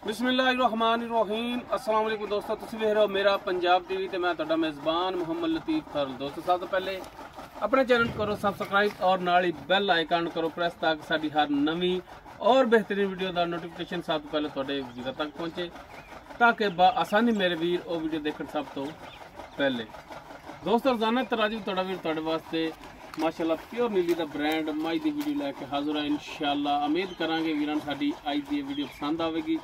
बिस्मिल्लाहिर्रहमानिर्रहीम अस्सलाम वालेकुम दोस्तों, तुसीं वेख रहे हो मेरा पंजाब टीवी ते मैं तुहाडा मेज़बान मुहम्मद लतीफ़ फरल। दोस्तों सब तो पहले अपने चैनल करो सब्सक्राइब और नाल ही बेल आइकन करो प्रेस ताकि साडी हर नवी और बेहतरीन वीडियो का नोटिफिकेशन सब तो पहले तुहाडे वीर तक पहुँचे, ताकि आसानी मेरे वीर वो वीडियो देखण सब तो पहले। दोस्तों रोजाना तराजी तुहाडा वीर तुहाडे वास्ते माशाअल्लाह प्योर नीली का ब्रांड मई की वीडियो लैके हाजिर है। इंशाअल्लाह उम्मीद करांगे वीरान साडी अज दी वीडियो पसंद आएगी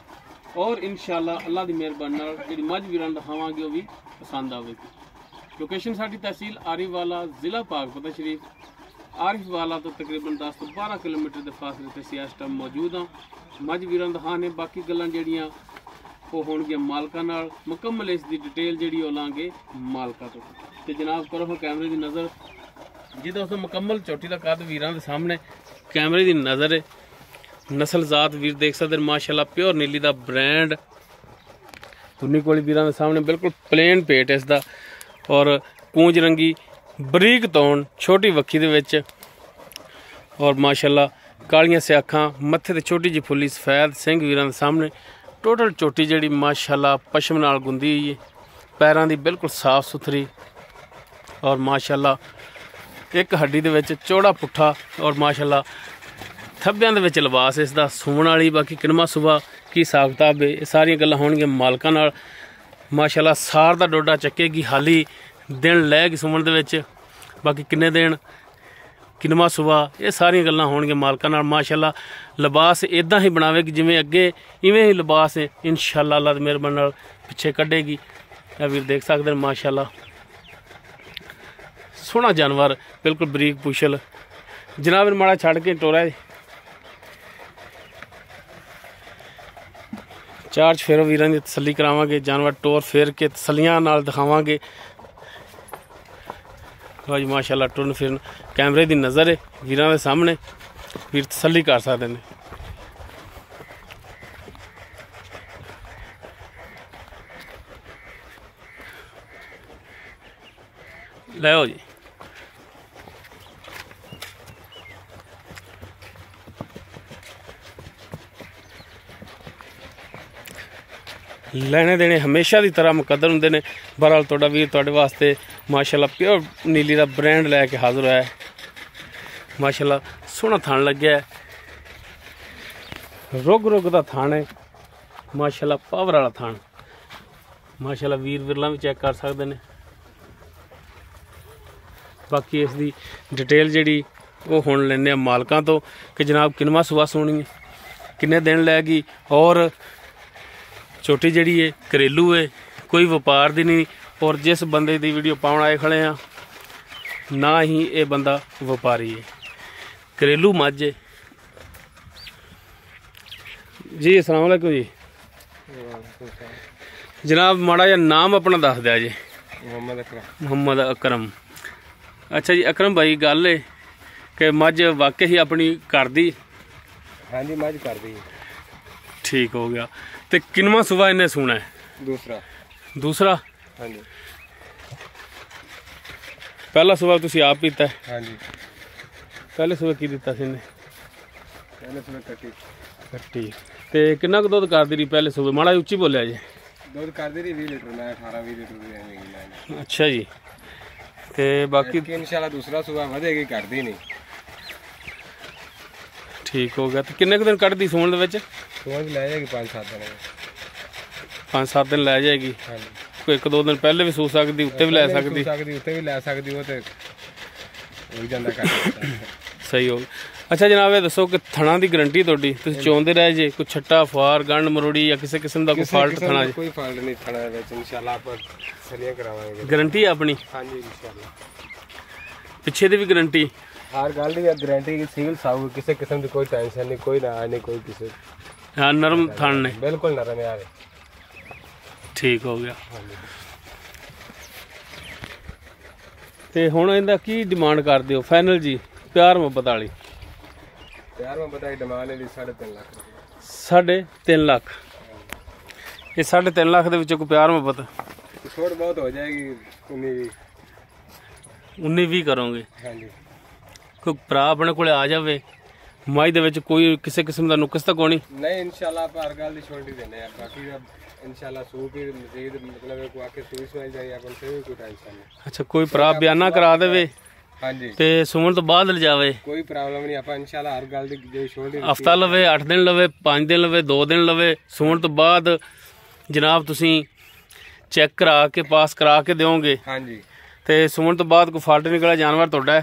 और इंशाअल्लाह अल्लाह की मेहरबानी नाल जिहड़ी मझ वीरान दिखावांगे वो भी पसंद आएगी। लोकेशन साडी तहसील आरिफवाला, जिला पाकपत शरीफ। आरिफवाला तो तकरीबन 10 तो 12 किलोमीटर के फासले ते इस टाइम मौजूद हाँ। मझ वीरान दिखाने बाकी गल्लां जिहड़ियां वो होणगियां मालकां नाल। मुकम्मल इस दी डिटेल जिहड़ी वो लांगे मालकां तो। ते जनाब करो फिर कैमरे की नज़र जी। दोस्तों मुकम्मल चोटी का कद वीरान के सामने कैमरे की नज़र है। नस्ल जात वीर देख सकते माशाल्लाह प्योर नीली का ब्रांड तुन्नी कोली वीरान के सामने बिल्कुल प्लेन पेट इसका और कूंज रंगी बरीक तौन छोटी वक्खी दे विच और माशाल्लाह कालियां स्याखां मत्थे ते छोटी जी फुल्ली सफेद सिंह वीरान के सामने। टोटल चोटी जिहड़ी माशाल्लाह पशम नाल गुंदी हुई है, पैरां दी बिल्कुल साफ सुथरी और माशाल्लाह एक हड्डी दे विच चौड़ा पुट्ठा और माशाल्लाह थब्बियां दे विच लिबास इसदा सूण वाली। बाकी किनवा सुबह की हिसाब किताब है सारियां गल्लां होणगियां मालकां नाल। माशाल्लाह सार दा डोडा चक्केगी, हाली दिन लैगी सूमण दे विच। बाकी किन्ने दिन किनवा सुबह ये सारियां गल्लां होणगियां मालकां नाल। माशाल्लाह लिबास इदां ही बनावेगी जिवें अगे इवें ही लिबास है इंशाअल्लाह अल्लाह दी मेहरबानी नाल पिछे कड्ढेगी। वीर देख सकदे माशाल्लाह सोहना जानवर बिल्कुल बरीक पुछल। जनाब माड़ा छड़ के टोरा चार फेरो वीरां दी तसल्ली करावांगे। जानवर टोर फेर के तसल्लियां नाल दिखावांगे। भाई माशाल्लाह टुरन फिरन कैमरे की नज़र है वीरां दे सामने, वीर तसल्ली कर सकते हैं। लो जी लेने देने हमेशा की तरह मुकद्दर होंदे ने। बहरहाल तुहाडा वीर तुहाडे वास्ते माशाल्लाह प्योर नीली का ब्रांड लैके हाजिर होया है। माशाल्लाह सोहना थान लग्या है, रुग रुग का थान है माशाल्लाह, पावर वाला थान। माशाल्लाह वीर विरला भी चेक कर सकते हैं। बाकी इसकी डिटेल जी वो हुण लैने मालकां तो कि जनाब किनवा सुबह सोनी है, किन्ने दिन लैगी और छोटी जी है घरेलू है, कोई व्यापार दी नहीं। और जिस बंदे की वीडियो पाउण आए खड़े हैं ना ही ये बंदा व्यापारी है, घरेलू मझ है जी। अस्सलाम वालेकुम जी। जनाब माड़ा जिहा नाम अपना दस दिया जी। मुहम्मद अकरम। अच्छा जी अकरम भाई, गल है कि मझ वाकई ही अपनी घर दी? हाँ जी मझ कर दी। ठीक हो गया। तो किनवा सुबह इन्हें सुना है? दूसरा। हाँ जी। पहला सुबह तुसी आप पीता है? हाँ जी। पहले सुबह की दिता सी इन्हें? पहले सुबह कट्टी। ते कितना कुछ दूध कर दी रही पहले सुबह? माड़ा उच्ची बोलिया जी। दूध कर दी रही 20 लीटर, मैं 18-20 लीटर। अच्छा जी। ते बाकी इंशाल्लाह दूसरा सुबह वधेगी, घटदी नहीं। ठीक हो गया। तो किन्ने दिन कटदी सूण दे विच? सूण लै जाएगी 5-7 दिन। 5-7 दिन लै जाएगी। हाँ जी। कोई 1-2 दिन पहले भी सू सकती, उत्ते भी लै सकती। उत्ते भी लै सकती, वो ते हो जांदा घट। सही हो। अच्छा जनाब ये दसो कि थणा की गारंटी तुहाडी तुसीं चोंदे रह जे कोई छट्टा फार गंढ मरोड़ी या किसी किस्म का कोई फाल्ट थणा? कोई फाल्ट नहीं थणा दे विच, इंशाल्लाह आप सलियां करावांगे। गारंटी है अपनी? हाँ जी इंशाल्लाह। पिछे दी भी गारंटी? हर गल की गारंटी की सील साऊ, किसी किस्म की कोई टेंशन नहीं, कोई ना नहीं कोई किसी। हाँ नरम थण ने? बिल्कुल नरम यार। ठीक हो गया। तो हुण इहदा की डिमांड करदे हो फाइनल जी? प्यार मुहब्बत वाली? प्यार मुहब्बत वाली डिमांड है 3.5 लाख। 3.5 लाख? ये 3.5 लाख दे विच कोई प्यार मुहब्बत थोड़ी बहुत हो जाएगी। 19-20 करोगे? हाँ जी। कोई भरा अपने को आ जाए ਮੱਝ ਦੇ ਵਿੱਚ ਕੋਈ ਕਿਸੇ ਕਿਸਮ ਦਾ ਨੁਕਸ ਤਾਂ ਕੋਈ ਨਹੀਂ ਇਨਸ਼ਾਅੱਲਾ ਆਪਾਂ ਹਰ ਗੱਲ ਦੀ ਛੋਟੀ ਦਿੰਦੇ ਆ ਬਾਕੀ ਇਨਸ਼ਾਅੱਲਾ ਸੂਪ ਹੀ ਮਜ਼ੀਦ ਮਤਲਬ ਕੋਈ ਆਕੇ ਸੂਈ ਸਵਾਈ ਜਾਈ ਆਪਾਂ ਨੂੰ ਕੋਈ ਟੈਨਸ਼ਨ ਨਹੀਂ। ਅੱਛਾ ਕੋਈ ਭਰਾ ਬਿਆਨਾ ਕਰਾ ਦੇਵੇ ਹਾਂਜੀ ਤੇ ਸੁਮਨ ਤੋਂ ਬਾਅਦ ਲਿਜਾਵੇ ਕੋਈ ਪ੍ਰੋਬਲਮ ਨਹੀਂ ਆਪਾਂ ਇਨਸ਼ਾਅੱਲਾ ਹਰ ਗੱਲ ਦੀ ਜੋ ਛੋਟੀ ਹਫਤਾ ਲਵੇ 8 ਦਿਨ ਲਵੇ 5 ਦਿਨ ਲਵੇ 2 ਦਿਨ ਲਵੇ ਸੁਮਨ ਤੋਂ ਬਾਅਦ ਜਨਾਬ ਤੁਸੀਂ ਚੈੱਕ ਕਰਾ ਕੇ ਪਾਸ ਕਰਾ ਕੇ ਦਿਓਗੇ। ਹਾਂਜੀ ਤੇ ਸੁਮਨ ਤੋਂ ਬਾਅਦ ਕੋਈ ਫਾਲਟ ਨਿਕਲਿਆ ਜਾਨਵਰ ਤੁਹਾਡਾ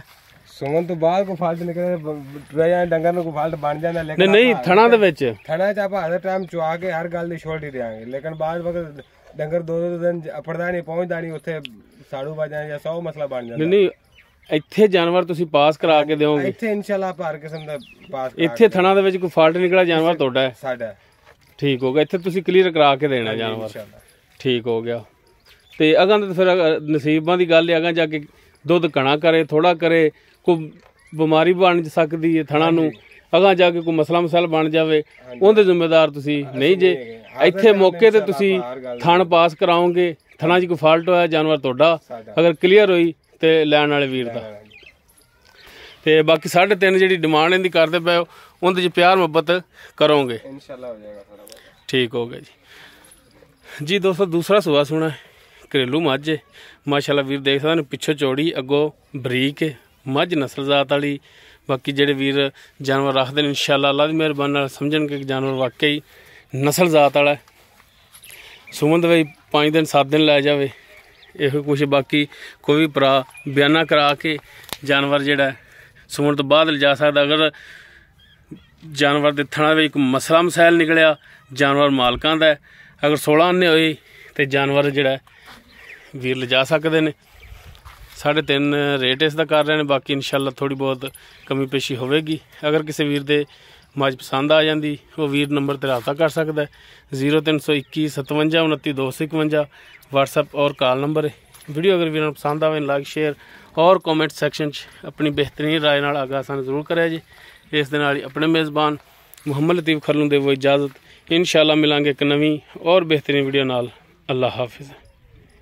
ਸੁਮਨ ਤੋਂ ਬਾਅਦ ਕੋਈ ਫਾਲਟ ਨਿਕਲੇ ਡੰਗਰ ਨੂੰ ਕੋਈ ਫਾਲਟ ਬਣ ਜਾਂਦਾ ਲੇਕਿਨ ਨਹੀਂ ਥਣਾ ਦੇ ਵਿੱਚ ਥਣਾ ਚ ਆਪਾਂ ਹਰ ਟਾਈਮ ਚੁਆ ਕੇ ਹਰ ਗੱਲ ਦੀ ਛੋਟੀ ਦੇਾਂਗੇ ਲੇਕਿਨ ਬਾਅਦ ਵਕਤ ਡੰਗਰ 2 ਦਿਨ ਅਪੜਦਾ ਨਹੀਂ ਪਹੁੰਚਦਾ ਨਹੀਂ ਉੱਥੇ ਸਾੜੂ ਬਾਜਾਂ ਜਾਂ 100 ਮਸਲਾ ਬਣ ਜਾਂਦਾ। ਨਹੀਂ ਇੱਥੇ ਜਾਨਵਰ ਤੁਸੀਂ ਪਾਸ ਕਰਾ ਕੇ ਦਿਓਗੇ ਇੱਥੇ ਇਨਸ਼ਾਅੱਲਾ ਆਪਾਂ ਹਰ ਕਿਸਮ ਦਾ ਪਾਸ ਇੱਥੇ ਥਣਾ ਦੇ ਵਿੱਚ ਕੋਈ ਫਾਲਟ ਨਿਕਲਿਆ ਜਾਨਵਰ ਤੁਹਾਡਾ ਹੈ ਸਾਡਾ ਠੀਕ ਹੋ ਗਿਆ ਇੱਥੇ ਤੁਸੀਂ ਕਲੀਅਰ ਕਰਾ ਕੇ ਦੇਣਾ ਜਾਨਵਰ ਠੀਕ ਹੋ ਗਿਆ। ਤੇ ਅਗਾਂ ਤਾਂ ਫਿਰ ਨਸੀਬਾਂ ਦੀ ਗੱਲ ਹੈ ਅਗਾਂ ਜਾ ਕੇ ਦੁੱਧ ਘਣਾ ਕਰੇ ਥੋੜਾ ਕਰੇ ਕੋਈ ਬਿਮਾਰੀ ਬਣ ਸਕਦੀ ਹੈ ਥਣਾ ਨੂੰ ਅਗਾਂ ਜਾ ਕੇ ਕੋਈ ਮਸਲਾ ਮਸਲ ਬਣ ਜਾਵੇ ਉਹਦੇ ਜ਼ਿੰਮੇਦਾਰ ਤੁਸੀਂ ਨਹੀਂ ਜੇ ਇੱਥੇ ਮੌਕੇ ਤੇ ਤੁਸੀਂ ਥਣ ਪਾਸ ਕਰਾਓਗੇ ਥਣਾ 'ਚ ਕੋਈ ਫਾਲਟ ਹੋਇਆ ਜਾਨਵਰ ਤੁਹਾਡਾ ਅਗਰ ਕਲੀਅਰ ਹੋਈ ਤੇ ਲੈਣ ਵਾਲੇ ਵੀਰ ਦਾ। ਤੇ ਬਾਕੀ 3.5 ਜਿਹੜੀ ਡਿਮਾਂਡ ਇਹਦੀ ਕਰਦੇ ਪਏ ਉਹਦੇ 'ਚ ਪਿਆਰ ਮੁਹੱਬਤ ਕਰੋਗੇ ਇਨਸ਼ਾਅੱਲਾ ਹੋ ਜਾਏਗਾ ਥੋੜਾ ਬਹੁਤ ਠੀਕ ਹੋ ਗਿਆ ਜੀ ਦੋਸਤੋ ਦੂਸਰਾ ਸੁਆ ਸੁਣਾ ਘਰੇਲੂ ਮੱਝ ਹੈ ਮਾਸ਼ਾਅੱਲਾ ਵੀਰ ਦੇਖ ਸਕਦੇ ਨੇ ਪਿੱਛੋਂ ਚੌੜੀ ਅੱਗੋਂ ਬਰੀਕ ਮੱਝ ਨਸਲ ਜ਼ਾਤ ਵਾਲੀ। ਬਾਕੀ ਜਿਹੜੇ ਵੀਰ ਜਾਨਵਰ ਰੱਖਦੇ ਨੇ ਇਨਸ਼ਾਅੱਲਾ ਅੱਲਾ ਦੀ ਮਿਹਰਬਾਨੀ ਨਾਲ ਸਮਝਣਗੇ ਕਿ ਜਾਨਵਰ ਵਾਕਈ ਨਸਲ ਜ਼ਾਤ ਵਾਲਾ ਸੁਮਨ ਦੇ ਵਿੱਚ 5 ਦਿਨ 7 ਦਿਨ ਲੈ ਜਾਵੇ ਇਹੋ ਕੁਛ। ਬਾਕੀ ਕੋਈ ਵੀ ਭਰਾ ਬਿਆਨਾ ਕਰਾ ਕੇ ਜਾਨਵਰ ਜਿਹੜਾ ਸੁਮਨ ਤੋਂ ਬਾਅਦ ਲਿਜਾ ਸਕਦਾ। ਅਗਰ ਜਾਨਵਰ ਦੇ ਥਣਾ ਵਿੱਚ ਇੱਕ ਮਸਲਾ ਮਸਾਇਲ ਨਿਕਲਿਆ ਜਾਨਵਰ ਮਾਲਕਾਂ ਦਾ ਅਗਰ 16 ਆਨੇ ਹੋਏ ਤੇ ਜਾਨਵਰ ਜਿਹੜਾ ਵੀਰ ਲਿਜਾ ਸਕਦੇ ਨੇ। 3.5 ਰੇਟ ਇਸ ਦਾ ਕਰ ਰਹੇ ਨੇ ਬਾਕੀ ਇਨਸ਼ਾਅੱਲਾ ਥੋੜੀ ਬਹੁਤ ਕਮੀ ਪੇਸ਼ੀ ਹੋਵੇਗੀ। ਅਗਰ ਕਿਸੇ ਵੀਰ ਦੇ ਮੱਝ ਪਸੰਦ ਆ ਜਾਂਦੀ ਉਹ ਵੀਰ ਨੰਬਰ ਤੇ ਰਾਬਤਾ ਕਰ ਸਕਦਾ 0321 57 29 251 WhatsApp और कॉल नंबर है। वीडियो अगर वीर पसंद आए लाइक शेयर और कमेंट सैक्शन अपनी बेहतरीन राय नाल आगाह सानू जरूर करें जी। इस दे नाल अपने मेज़बान मुहम्मद लतीफ़ खरलू दे वो इजाज़त इंशाअल्लाह मिलांगे एक नवी और बेहतरीन वीडियो नाल। अल्लाह हाफिज़।